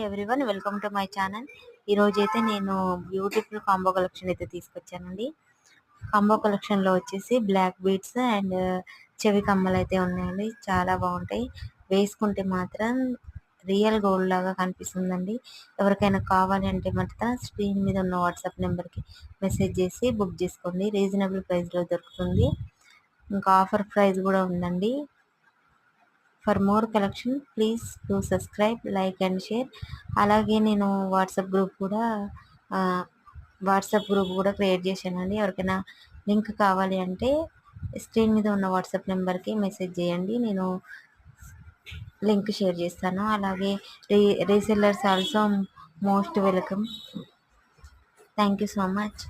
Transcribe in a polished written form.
Everyone, welcome to my channel. ఈరోజు అయితే నేను బ్యూటిఫుల్ కాంబో కలెక్షన్ అయితే తీసుకొచ్చానండి. కాంబో కలెక్షన్లో వచ్చేసి బ్లాక్ బీడ్స్ అండ్ చెవి కమ్మలు అయితే ఉన్నాయండి. చాలా బాగుంటాయి. వేసుకుంటే మాత్రం రియల్ గోల్డ్ లాగా కనిపిస్తుందండి. ఎవరికైనా కావాలి అంటే మాత్రం స్క్రీన్ మీద ఉన్న వాట్సాప్ నెంబర్కి మెసేజ్ చేసి బుక్ చేసుకోండి. రీజనబుల్ ప్రైస్లో దొరుకుతుంది. ఇంకా ఆఫర్ ప్రైస్ కూడా ఉందండి. For more collection please to subscribe, like and share. అలాగే నేను వాట్సాప్ గ్రూప్ కూడా క్రియేట్ చేశానండి. ఎవరికైనా లింక్ కావాలి అంటే స్క్రీన్ మీద ఉన్న వాట్సాప్ నెంబర్కి మెసేజ్ చేయండి, నేను లింక్ షేర్ చేస్తాను. అలాగే resellers also most welcome. Thank you so much.